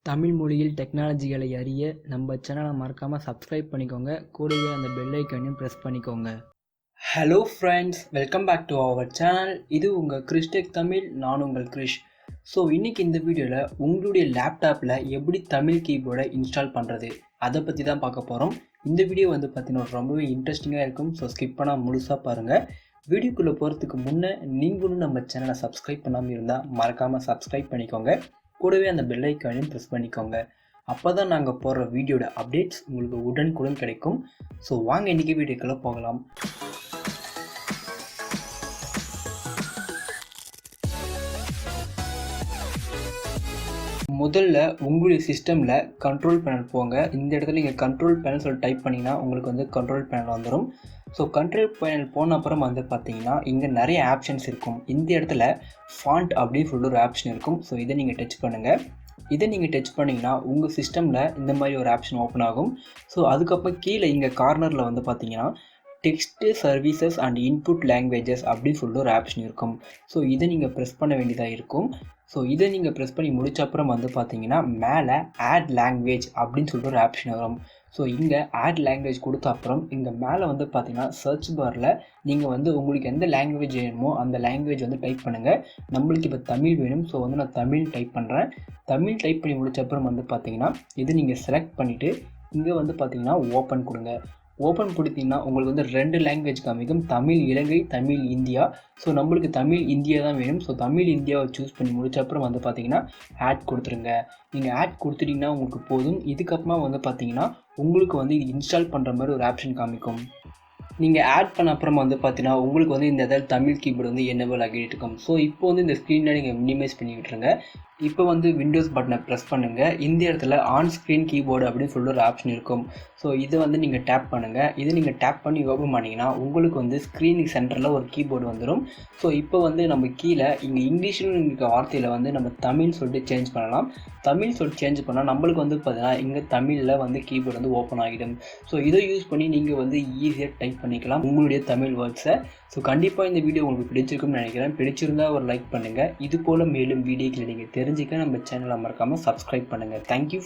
தமிழ் மொழியில் டெக்னாலஜிகளை அறிய நம்ம சேனலை மறக்காமல் சப்ஸ்கிரைப் பண்ணிக்கோங்க. கூடவே அந்த பெல் ஐக்கானையும் ப்ரெஸ் பண்ணிக்கோங்க. Hello friends, welcome back to our channel. இது உங்கள் கிறிஷ் டெக் தமிழ். நான் உங்கள் கிரிஷ். ஸோ இன்றைக்கி இந்த வீடியோவில் உங்களுடைய லேப்டாப்பில் எப்படி தமிழ் கீபோர்டை இன்ஸ்டால் பண்ணுறது அதை பற்றி தான் பார்க்க போகிறோம். இந்த வீடியோ வந்து பார்த்தீங்கன்னா ரொம்பவே இன்ட்ரெஸ்டிங்காக இருக்கும். ஸோ ஸ்கிப் பண்ணால் முழுசாக பாருங்கள். வீடியோக்குள்ளே போகிறதுக்கு முன்னே நீங்களும் நம்ம சேனலை சப்ஸ்கிரைப் பண்ணாமல் இருந்தால் மறக்காமல் சப்ஸ்கிரைப் பண்ணிக்கோங்க. கூடவே அந்த பெல் ஐக்கானையும் ப்ரெஸ் பண்ணிக்கோங்க. அப்போ தான் நாங்கள் போடுற வீடியோட அப்டேட்ஸ் உங்களுக்கு உடனுக்குடன் கிடைக்கும். ஸோ வாங்க இன்றைக்கி வீடியோக்குள்ளே போகலாம். முதல்ல உங்களுடைய சிஸ்டமில் கண்ட்ரோல் பேனல் போங்க. இந்த இடத்துல நீங்கள் கண்ட்ரோல் பேனல் சொல்லி டைப் பண்ணிங்கன்னா உங்களுக்கு வந்து கண்ட்ரோல் பேனல் வந்துடும். ஸோ கண்ட்ரோல் பேனல் போன அப்புறம் வந்து பார்த்தீங்கன்னா இங்கே நிறைய ஆப்ஷன்ஸ் இருக்கும். இந்த இடத்துல ஃபாண்ட் அப்படின்னு சொல்லிட்டு ஒரு ஆப்ஷன் இருக்கும். ஸோ இதை நீங்கள் டச் பண்ணுங்கள். இதை நீங்கள் டச் பண்ணிங்கன்னா உங்கள் சிஸ்டமில் இந்த மாதிரி ஒரு ஆப்ஷன் ஓப்பன் ஆகும். ஸோ அதுக்கப்புறம் கீழே இங்கே கார்னரில் வந்து பார்த்தீங்கன்னா text services and input languages அப்படின்னு சொல்லிட்டு ஒரு ஆப்ஷன் இருக்கும். ஸோ இதை நீங்கள் ப்ரெஸ் பண்ண வேண்டியதாக இருக்கும். ஸோ இதை நீங்கள் ப்ரெஸ் பண்ணி முடிச்ச அப்புறம் வந்து பார்த்தீங்கன்னா மேலே ஆட் லாங்குவேஜ் அப்படின்னு சொல்லிட்டு ஒரு ஆப்ஷன் வரும். ஸோ இங்கே ஆட் லாங்குவேஜ் கொடுத்த அப்புறம் இங்கே மேலே வந்து பார்த்தீங்கன்னா சர்ச் பாரில் நீங்கள் வந்து உங்களுக்கு எந்த லாங்குவேஜ் வேணுமோ அந்த லாங்குவேஜ் வந்து டைப் பண்ணுங்கள். நம்மளுக்கு இப்போ தமிழ் வேணும். ஸோ வந்து நான் தமிழ் டைப் பண்ணுறேன். தமிழ் டைப் பண்ணி முடிச்ச அப்புறம் வந்து பார்த்தீங்கன்னா இது நீங்கள் செலக்ட் பண்ணிவிட்டு இங்கே வந்து பார்த்தீங்கன்னா ஓப்பன் கொடுங்க. ஓப்பன் கொடுத்தீங்கன்னா உங்களுக்கு வந்து 2 லாங்குவேஜ் காமிக்கும். தமிழ் இலங்கை, தமிழ் இந்தியா. ஸோ நம்மளுக்கு தமிழ் இந்தியா தான் வேணும். ஸோ தமிழ் இந்தியாவை சூஸ் பண்ணி முடிச்ச அப்புறம் வந்து பார்த்தீங்கன்னா ஆட் கொடுத்துருங்க. நீங்கள் ஆட் கொடுத்துட்டிங்கன்னா உங்களுக்கு போதும். இதுக்கப்புறமா வந்து பார்த்தீங்கன்னா உங்களுக்கு வந்து இது இன்ஸ்டால் பண்ணுற மாதிரி ஒரு ஆப்ஷன் காமிக்கும். நீங்கள் ஆட் பண்ண அப்புறமா வந்து பார்த்தீங்கன்னா உங்களுக்கு வந்து இந்த இதில் தமிழ் கீபோர்டு வந்து என்னபிள் ஆகிட்டு இருக்கும். ஸோ இப்போ வந்து இந்த ஸ்க்ரீனில் நீங்கள் மினிமைஸ் பண்ணி விட்டுருங்க. இப்போ வந்து விண்டோஸ் பட்டனை ப்ரெஸ் பண்ணுங்கள். இந்த இடத்துல ஆன் ஸ்க்ரீன் கீபோர்டு அப்படின்னு சொல்லி ஒரு ஆப்ஷன் இருக்கும். ஸோ இதை வந்து நீங்கள் டேப் பண்ணுங்கள். இதை நீங்கள் டேப் பண்ணி ஓப்பன் பண்ணிங்கன்னா உங்களுக்கு வந்து ஸ்க்ரீன் சென்டரில் ஒரு கீபோர்டு வந்துடும். ஸோ இப்போ வந்து நம்ம கீழே இங்கே இங்கிலீஷில் இருக்க வார்த்தையில் வந்து நம்ம தமிழ் சொல்லிட்டு சேஞ்ச் பண்ணலாம். தமிழ் சொல்லிட்டு சேஞ்ச் பண்ணால் நம்மளுக்கு வந்து பார்த்தீங்கன்னா இங்கே தமிழில் வந்து கீபோர்டு வந்து ஓப்பன் ஆகிடும். ஸோ இதை யூஸ் பண்ணி நீங்கள் வந்து ஈஸியாக டைப் பண்ணிக்கலாம் உங்களுடைய தமிழ் வேர்ட்ஸை. ஸோ கண்டிப்பாக இந்த வீடியோ உங்களுக்கு பிடிச்சிருக்கும்னு நினைக்கிறேன். பிடிச்சிருந்தால் ஒரு லைக் பண்ணுங்கள். இது போல் மேலும் வீடியோக்களை நீங்கள் தெரிஞ்சுக்க நம்ம சேனலை மறக்காமல் சப்ஸ்கிரைப் பண்ணுங்கள். தேங்க்யூ.